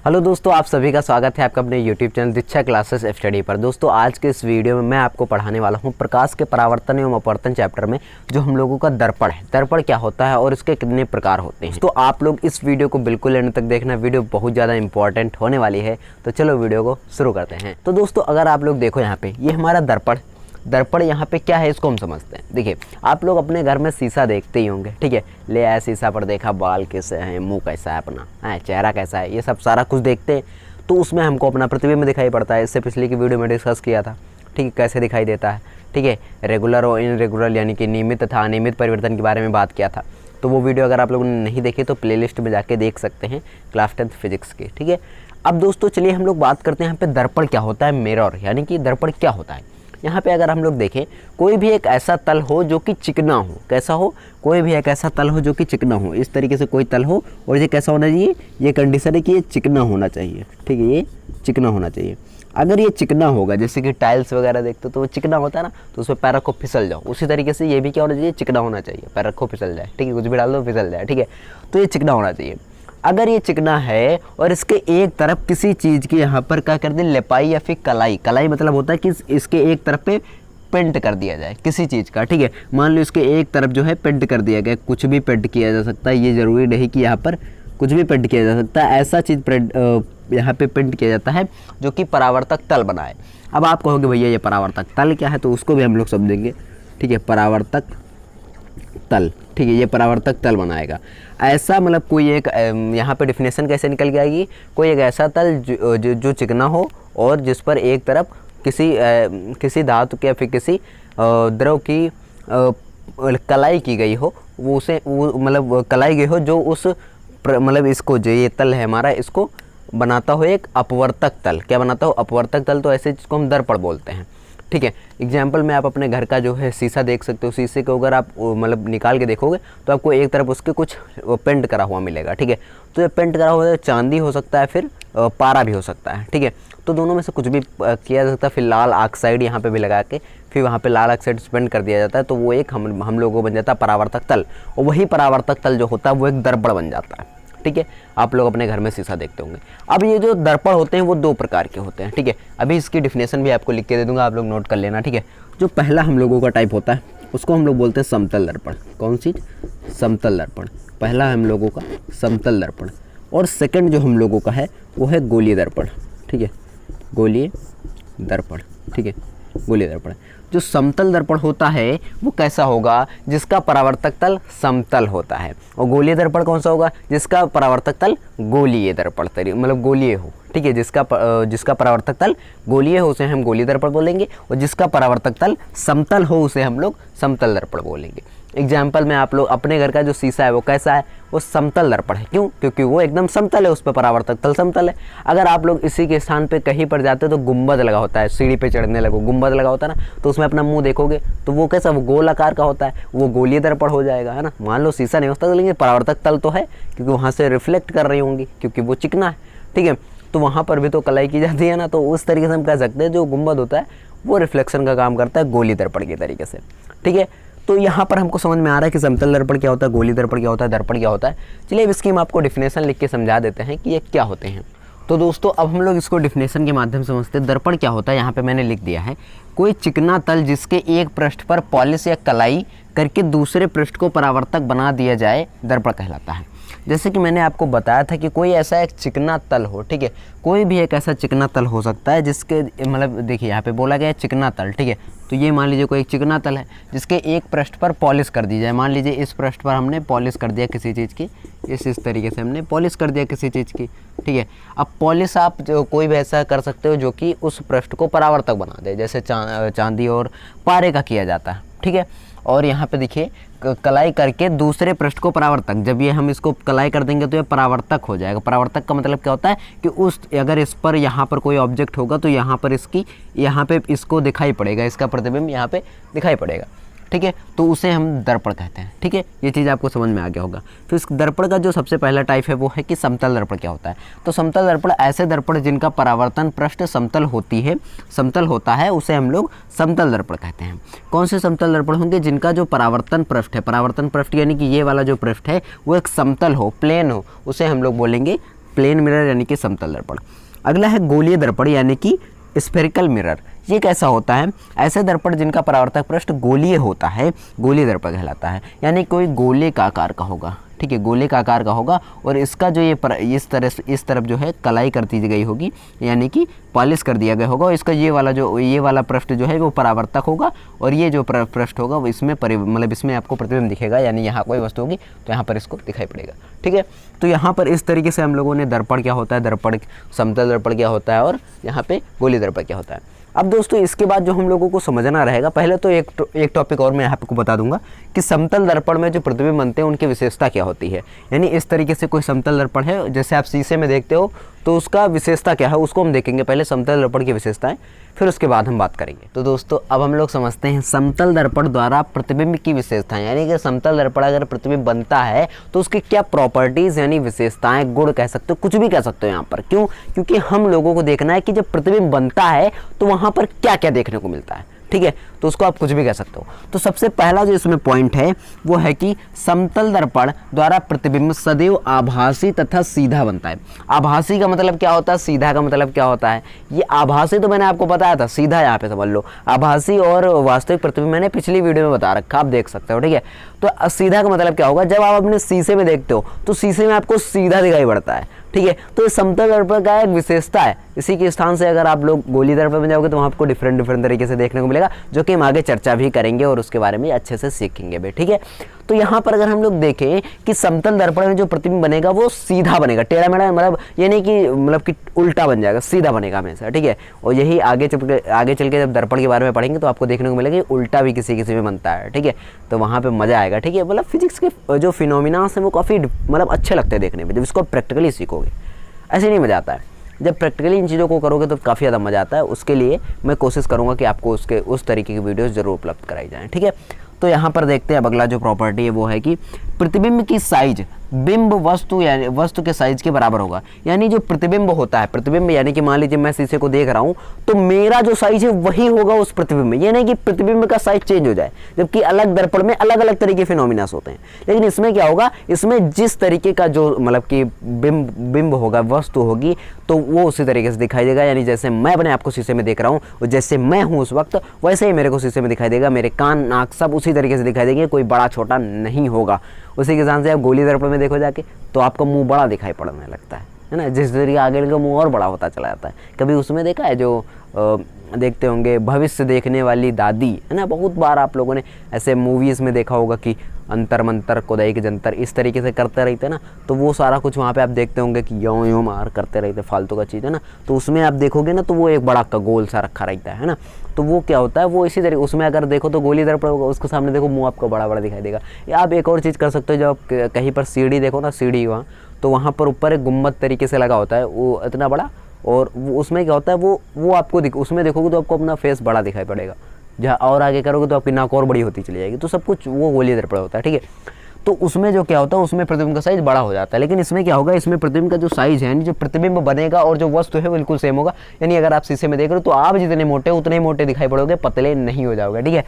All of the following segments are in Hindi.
हेलो दोस्तों, आप सभी का स्वागत है आपका अपने यूट्यूब चैनल दीक्षा क्लासेस स्टडी पर। दोस्तों आज के इस वीडियो में मैं आपको पढ़ाने वाला हूं प्रकाश के परावर्तन एवं अपवर्तन चैप्टर में जो हम लोगों का दर्पण है। दर्पण क्या होता है और इसके कितने प्रकार होते हैं। तो आप लोग इस वीडियो को बिल्कुल एंड तक देखना, वीडियो बहुत ज़्यादा इंपॉर्टेंट होने वाली है। तो चलो वीडियो को शुरू करते हैं। तो दोस्तों अगर आप लोग देखो यहाँ पे, ये हमारा दर्पण यहाँ पे क्या है इसको हम समझते हैं। देखिए आप लोग अपने घर में शीशा देखते ही होंगे, ठीक है। ले आए शीशा पर, देखा बाल कैसे हैं, मुंह कैसा है अपना, है चेहरा कैसा है, ये सब सारा कुछ देखते हैं। तो उसमें हमको अपना प्रतिबिंब दिखाई पड़ता है। इससे पिछले की वीडियो में डिस्कस किया था, ठीक है, कैसे दिखाई देता है, ठीक है। रेगुलर और इनरेगुलर यानी कि नियमित तथा अनियमित परिवर्तन के बारे में बात किया था। तो वो वीडियो अगर आप लोगों ने नहीं देखी तो प्लेलिस्ट में जाके देख सकते हैं, क्लास 10th फिजिक्स की, ठीक है। अब दोस्तों चलिए हम लोग बात करते हैं यहाँ पे दर्पण क्या होता है, मिरर यानी कि दर्पण क्या होता है। यहाँ पे अगर हम लोग देखें, कोई भी एक ऐसा तल हो जो कि चिकना हो, कैसा हो, कोई भी एक ऐसा तल हो जो कि चिकना हो, इस तरीके से कोई तल हो और ये कैसा होना चाहिए, ये कंडीशन है कि ये चिकना होना चाहिए, ठीक है, ये चिकना होना चाहिए। अगर ये चिकना होगा, जैसे कि टाइल्स वगैरह देखते हो तो वो चिकना होता है ना, तो उसमें पैर रखो फिसल जाओ, उसी तरीके से ये भी क्या होना चाहिए, चिकना होना चाहिए, पैर रखो फिसल जाए, ठीक है, कुछ भी डाल दो फिसल जाए, ठीक है। तो ये चिकना होना चाहिए। अगर ये चिकना है और इसके एक तरफ किसी चीज़ की यहाँ पर क्या कर दे, लिपाई या फिर कलाई मतलब होता है कि इसके एक तरफ पे पेंट कर दिया जाए किसी चीज़ का, ठीक है। मान लो इसके एक तरफ जो है पेंट कर दिया गया, कुछ भी पेंट किया जा सकता है, ये ज़रूरी नहीं कि यहाँ पर कुछ भी पेंट किया जा सकता है। ऐसा चीज़ यहाँ पे पेंट किया जाता है जो कि परावर्तक तल बनाए। अब आप कहोगे भैया ये परावर्तक तल क्या है, तो उसको भी हम लोग समझेंगे, ठीक है। परावर्तक तल, ठीक है, ये परावर्तक तल बनाएगा। ऐसा मतलब कोई एक यहाँ पे डिफिनेशन कैसे निकल के आएगी, कोई एक ऐसा तल जो चिकना हो और जिस पर एक तरफ किसी धातु के या फिर किसी द्रव की कलाई की गई हो, वो मतलब कलाई गई हो, जो उस मतलब इसको जो ये तल है हमारा, इसको बनाता हो एक अपवर्तक तल। क्या बनाता हो, अपवर्तक तल। तो ऐसे जिसको हम दर्पण बोलते हैं, ठीक है। एग्जाम्पल में आप अपने घर का जो है शीशा देख सकते हो। शीशे को अगर आप मतलब निकाल के देखोगे तो आपको एक तरफ उसके कुछ पेंट करा हुआ मिलेगा, ठीक है। तो ये पेंट करा हुआ चांदी हो सकता है, फिर पारा भी हो सकता है, ठीक है। तो दोनों में से कुछ भी किया जा सकता है। फिर लाल ऑक्साइड यहाँ पे भी लगा के फिर वहाँ पे लाल ऑक्साइड स्पेंड कर दिया जाता है, तो वो एक हम लोगों को बन जाता है परावर्तक तल। और वही परावर्तक तल जो होता है वो एक दर्पण बन जाता है, ठीक है। आप लोग अपने घर में शीशा देखते होंगे। अब ये जो दर्पण होते हैं वो दो प्रकार के होते हैं, ठीक है। अभी इसकी डिफिनेशन भी आपको लिख के दे दूंगा, आप लोग नोट कर लेना, ठीक है। जो पहला हम लोगों का टाइप होता है उसको हम लोग बोलते हैं समतल दर्पण। कौन सी? समतल दर्पण। पहला हम लोगों का समतल दर्पण। और सेकंड जो हम लोगों का है वो है गोलीय दर्पण, ठीक है। गोलीय दर्पण, ठीक है, गोलीय दर्पण। जो समतल दर्पण होता है वो कैसा होगा, जिसका परावर्तक तल समतल होता है। और गोलीय दर्पण कौन सा होगा, जिसका परावर्तक तल गोलीय दर्पण मतलब गोलीय हो, ठीक है। जिसका परावर्तक तल गोलीय हो उसे हम गोलीय दर्पण बोलेंगे, और जिसका परावर्तक तल समतल हो उसे हम लोग समतल दर्पण बोलेंगे। एग्जाम्पल में आप लोग अपने घर का जो शीशा है वो कैसा है, वो समतल दर्पण है। क्यों? क्योंकि वो एकदम समतल है, उस पर परावर्तक तल समतल है। अगर आप लोग इसी के स्थान पे कहीं पर जाते हो तो गुंबद लगा होता है, सीढ़ी पे चढ़ने लगो गुंबद लगा होता है ना, तो उसमें अपना मुंह देखोगे तो वो कैसा, वो गोल आकार का होता है, वो गोलीय दर्पण हो जाएगा, है ना। मान लो शीशा नहीं होता लेकिन परावर्तक तल तो है, क्योंकि वहाँ से रिफ्लेक्ट कर रही होंगी, क्योंकि वो चिकना है, ठीक है। तो वहाँ पर भी तो कलाई की जाती है ना, तो उस तरीके से हम कह सकते हैं जो गुंबद होता है वो रिफ्लेक्शन का काम करता है गोलीय दर्पण के तरीके से, ठीक है। तो यहाँ पर हमको समझ में आ रहा है कि समतल दर्पण क्या होता है, गोलीय दर्पण क्या होता है, दर्पण क्या होता है। चलिए अब इसकी हम आपको डिफिनेशन लिख के समझा देते हैं कि ये क्या होते हैं। तो दोस्तों अब हम लोग इसको डिफिनेशन के माध्यम से समझते हैं। दर्पण क्या होता है, यहाँ पे मैंने लिख दिया है, कोई चिकना तल जिसके एक पृष्ठ पर पॉलिश या कलाई करके दूसरे पृष्ठ को परावर्तक बना दिया जाए, दर्पण कहलाता है। जैसे कि मैंने आपको बताया था कि कोई ऐसा एक चिकना तल हो, ठीक है, कोई भी एक ऐसा चिकना तल हो सकता है जिसके मतलब देखिए यहाँ पे बोला गया है चिकना तल, ठीक है। तो ये मान लीजिए कोई एक चिकना तल है जिसके एक पृष्ठ पर पॉलिश कर दी जाए। मान लीजिए इस पृष्ठ पर हमने पॉलिश कर दिया किसी चीज़ की, इस तरीके से हमने पॉलिश कर दिया किसी चीज़ की, ठीक है। अब पॉलिश आप जो कोई भी ऐसा कर सकते हो जो कि उस पृष्ठ को परावर्तक बना दे, जैसे चांदी और पारे का किया जाता है, ठीक है। और यहाँ पे देखिए कलाई करके दूसरे पृष्ठ को परावर्तक, जब ये हम इसको कलाई कर देंगे तो ये परावर्तक हो जाएगा। परावर्तक का मतलब क्या होता है कि अगर इस पर यहाँ पर कोई ऑब्जेक्ट होगा तो यहाँ पर यहाँ पे इसको दिखाई पड़ेगा, इसका प्रतिबिंब यहाँ पे दिखाई पड़ेगा, ठीक है। तो उसे हम दर्पण कहते हैं, ठीक है। ये चीज़ आपको समझ में आ गया होगा। फिर इस दर्पण का जो सबसे पहला टाइप है वो है कि समतल दर्पण क्या होता है। तो समतल दर्पण ऐसे दर्पण जिनका परावर्तन पृष्ठ समतल होता है उसे हम लोग समतल दर्पण कहते हैं। कौन से समतल दर्पण होंगे, जिनका जो परावर्तन पृष्ठ यानी कि ये वाला जो पृष्ठ है वो एक समतल हो, प्लेन हो, उसे हम लोग बोलेंगे प्लेन मिरर यानी कि समतल दर्पण। अगला है गोलीय दर्पण यानी कि स्फेरिकल मिरर। ये कैसा होता है? ऐसे दर्पण जिनका परावर्तक पृष्ठ गोलीय होता है, गोलीय दर्पण कहलाता है। यानी कोई गोले का आकार का होगा, ठीक है, गोले का आकार का होगा और इसका जो ये इस तरफ जो है कलाई कर दी गई होगी, यानी कि पॉलिश कर दिया गया होगा। और इसका ये वाला पृष्ठ जो है वो परावर्तक होगा और ये जो पृष्ठ होगा वो इसमें मतलब इसमें आपको प्रतिबिंब दिखेगा, यानी यहाँ कोई वस्तु होगी तो यहाँ पर इसको दिखाई पड़ेगा, ठीक है। तो यहाँ पर इस तरीके से हम लोगों ने दर्पण क्या होता है, दर्पण समतल दर्पण क्या होता है और यहाँ पे गोलीय दर्पण क्या होता है। अब दोस्तों इसके बाद जो हम लोगों को समझना रहेगा, पहले तो एक टॉपिक और मैं आपको बता दूंगा कि समतल दर्पण में जो प्रतिबिंब बनते हैं उनकी विशेषता क्या होती है। यानी इस तरीके से कोई समतल दर्पण है, जैसे आप शीशे में देखते हो तो उसका विशेषता क्या है उसको हम देखेंगे। पहले समतल दर्पण की विशेषताएं, फिर उसके बाद हम बात करेंगे। तो दोस्तों अब हम लोग समझते हैं समतल दर्पण द्वारा प्रतिबिंब की विशेषताएं, यानी कि समतल दर्पण अगर प्रतिबिंब बनता है तो उसकी क्या प्रॉपर्टीज़ यानी विशेषताएं, गुण कह सकते हो, कुछ भी कह सकते हो यहाँ पर। क्यों? क्योंकि हम लोगों को देखना है कि जब प्रतिबिंब बनता है तो वहाँ पर क्या क्या देखने को मिलता है, ठीक है। तो उसको आप कुछ भी कह सकते हो। तो सबसे पहला जो इसमें पॉइंट है वो है कि समतल दर्पण द्वारा प्रतिबिंब सदैव आभासी तथा सीधा बनता है। आभासी का मतलब क्या होता है, सीधा का मतलब क्या होता है? ये आभासी तो मैंने आपको बताया था, सीधा यहाँ पे समझ लो। आभासी और वास्तविक प्रतिबिंब मैंने पिछली वीडियो में बता रखा, आप देख सकते हो, ठीक है। तो सीधा का मतलब क्या होगा? जब आप अपने शीशे में देखते हो तो शीशे में आपको सीधा दिखाई पड़ता है, ठीक है। तो ये समतल दर्पण का एक विशेषता है। इसी के स्थान से अगर आप लोग गोलीय दर्पण में जाओगे तो वहाँ आपको डिफरेंट तरीके से देखने को मिलेगा, जो कि हम आगे चर्चा भी करेंगे और उसके बारे में अच्छे से सीखेंगे भी, ठीक है। तो यहाँ पर अगर हम लोग देखें कि समतल दर्पण में जो प्रतिबिंब बनेगा वो सीधा बनेगा, टेढ़ा मेढ़ा मतलब ये नहीं कि उल्टा बन जाएगा, सीधा बनेगा हमेशा, ठीक है। और यही आगे चल के जब दर्पण के बारे में पढ़ेंगे तो आपको देखने को मिलेगा कि उल्टा भी किसी में बनता है, ठीक है। तो वहाँ पे मजा आएगा, ठीक है। मतलब फिजिक्स के जो फिनोमिनास हैं वो काफ़ी मतलब अच्छे लगते हैं देखने में, जब इसको प्रैक्टिकली सीखोगे ऐसे नहीं मजा आता है। जब प्रैक्टिकली इन चीज़ों को करोगे तो काफ़ी ज़्यादा मजा आता है। उसके लिए मैं कोशिश करूँगा कि आपको उस तरीके की वीडियोस जरूर उपलब्ध कराई जाएँ, ठीक है। तो यहाँ पर देखते हैं अब अगला जो प्रॉपर्टी है वो है कि प्रतिबिंब की साइज बिंब वस्तु यानी वस्तु के साइज के बराबर होगा। यानी जो प्रतिबिंब होता है, प्रतिबिंब यानी कि मान लीजिए मैं शीशे को देख रहा हूँ तो मेरा जो साइज है वही होगा उस प्रतिबिंब में। ये नहीं कि प्रतिबिंब का साइज चेंज हो जाए, जबकि अलग दर्पण में अलग अलग तरीके के फिनोमिनास होते हैं। लेकिन इसमें क्या होगा, इसमें जिस तरीके का जो मतलब कि बिंब होगा, वस्तु होगी, तो वो उसी तरीके से दिखाई देगा। यानी जैसे मैं अपने आपको शीशे में देख रहा हूँ और जैसे मैं हूँ उस वक्त, वैसे ही मेरे को शीशे में दिखाई देगा। मेरे कान नाक सब उसी तरीके से दिखाई देंगे, कोई बड़ा छोटा नहीं होगा। उसी के साथ से आप गोलीय दर्पण में देखो जाके तो आपका मुंह बड़ा दिखाई पड़ने लगता है ना। जिस तरीके आगे का मुंह और बड़ा होता चला जाता है। कभी उसमें देखा है जो देखते होंगे भविष्य देखने वाली दादी, है ना, बहुत बार आप लोगों ने ऐसे मूवीज़ में देखा होगा कि अंतर मंतर खुदाई के जंतर इस तरीके से करते रहते ना, तो वो सारा कुछ वहाँ पे आप देखते होंगे कि यों यों मार करते रहते, फालतू का चीज़ है ना। तो उसमें आप देखोगे ना तो वो एक बड़ा का गोल सा रखा रहता है ना। तो वो क्या होता है, वो इसी तरीके उसमें अगर देखो तो गोलीय दर्पण होगा, उसके सामने देखो मुँह आपका बड़ा बड़ा दिखाई देगा। या आप एक और चीज़ कर सकते हो, जब आप कहीं पर सीढ़ी देखो ना, सीढ़ी वहाँ तो वहाँ पर ऊपर एक गुम्बद तरीके से लगा होता है, वो इतना बड़ा, और उसमें क्या होता है वो आपको उसमें देखोगे तो आपको अपना फेस बड़ा दिखाई पड़ेगा। जहाँ और आगे करोगे तो आपकी नाक और बड़ी होती चली जाएगी। तो सब कुछ वो गोलीय दर्पण होता है, ठीक है। तो उसमें जो क्या होता है, उसमें प्रतिबिंब का साइज बड़ा हो जाता है। लेकिन इसमें क्या होगा, इसमें प्रतिबिंब का जो साइज है, यानी जो प्रतिबिंब बनेगा और जो वस्तु है बिल्कुल सेम होगा। यानी अगर आप शीशे में देख रहे हो तो आप जितने मोटे उतने ही मोटे दिखाई पड़ोगे, पतले नहीं हो जाओगे, ठीक है।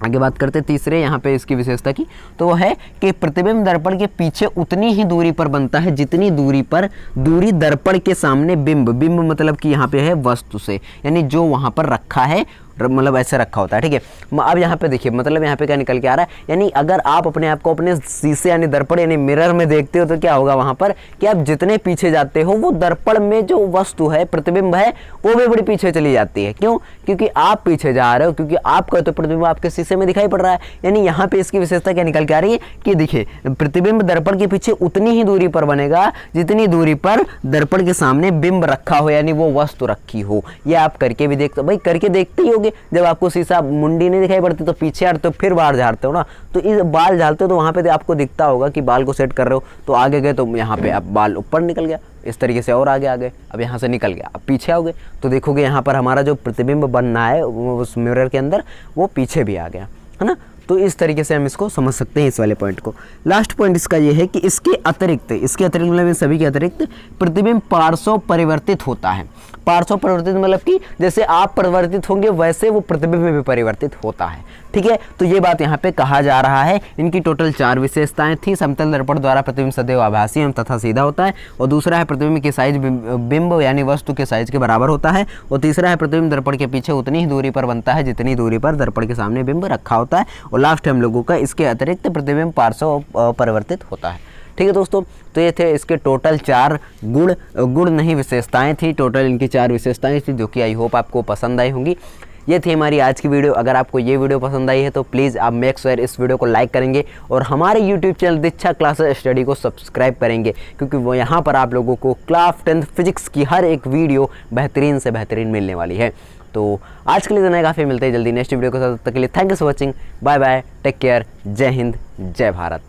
आगे बात करते तीसरे यहाँ पे इसकी विशेषता की, तो वो है कि प्रतिबिंब दर्पण के पीछे उतनी ही दूरी पर बनता है जितनी दूरी दर्पण के सामने बिंब मतलब कि यहाँ पे है वस्तु से, यानी जो वहाँ पर रखा है, मतलब ऐसे रखा होता है, ठीक है। अब यहाँ पे देखिए, मतलब यहाँ पे क्या निकल के आ रहा है, यानी अगर आप अपने आप को अपने शीशे यानी दर्पण यानी मिरर में देखते हो तो क्या होगा वहाँ पर कि आप जितने पीछे जाते हो वो दर्पण में जो वस्तु है, प्रतिबिंब है, वो भी बड़ी पीछे चली जाती है। क्यों? क्योंकि आप पीछे जा रहे हो, क्योंकि आपका तो प्रतिबिंब आपके शीशे में दिखाई पड़ रहा है। यानी यहाँ पे इसकी विशेषता क्या निकल के आ रही है कि देखिए, प्रतिबिंब दर्पण के पीछे उतनी ही दूरी पर बनेगा जितनी दूरी पर दर्पण के सामने बिंब रखा हो, यानी वो वस्तु रखी हो। ये आप करके भी देखते हो, भाई करके देखते ही होगे। जब आपको शीशा मुंडी नहीं दिखाई पड़ती तो पीछे हटते हो, फिर बाल झाड़ते हो ना, तो इस बाल झाड़ते हो तो वहाँ पे आपको दिखता होगा कि बाल को सेट कर रहे हो, तो आगे गए तो यहाँ पे अब बाल ऊपर निकल गया, इस तरीके से और आगे आ गए, अब यहाँ से निकल गया, अब पीछे आओगे तो देखोगे यहाँ पर हमारा जो प्रतिबिंब बनना है उस मिरर के अंदर वो पीछे भी आ गया, है ना। तो इस तरीके से हम इसको समझ सकते हैं, इस वाले पॉइंट को। लास्ट पॉइंट इसका ये है कि इसके अतिरिक्त मतलब सभी के अतिरिक्त प्रतिबिंब पार्श्व परिवर्तित होता है। पार्श्व परिवर्तित मतलब कि जैसे आप परिवर्तित होंगे वैसे वो प्रतिबिंब में भी परिवर्तित होता है। ठीक है, तो ये बात यहाँ पे कहा जा रहा है। इनकी टोटल 4 विशेषताएं थी। समतल दर्पण द्वारा प्रतिबिंब सदैव आभासी एवं तथा सीधा होता है, और दूसरा है प्रतिबिंब की साइज बिंब यानी वस्तु के साइज के बराबर होता है, और तीसरा है प्रतिबिंब दर्पण के पीछे उतनी ही दूरी पर बनता है जितनी दूरी पर दर्पण के सामने बिंब रखा होता है, और लास्ट हम लोगों का इसके अतिरिक्त प्रतिबिंब पार्श्व परिवर्तित होता है। ठीक है दोस्तों, तो ये थे इसके टोटल 4 गुण नहीं विशेषताएं थी। टोटल इनकी 4 विशेषताएं थी जो कि आई होप आपको पसंद आई होंगी। ये थी हमारी आज की वीडियो। अगर आपको ये वीडियो पसंद आई है तो प्लीज़ आप मेक श्योर इस वीडियो को लाइक करेंगे और हमारे यूट्यूब चैनल दीक्षा क्लासेस स्टडी को सब्सक्राइब करेंगे, क्योंकि वो यहाँ पर आप लोगों को क्लास 10th फिजिक्स की हर एक वीडियो बेहतरीन से बेहतरीन मिलने वाली है। तो आज के लिए इतना काफ़ी, मिलते हैं जल्दी नेक्स्ट वीडियो के साथ। तब तक के लिए thank you for watching, bye bye, take care, जय हिंद, जय भारत।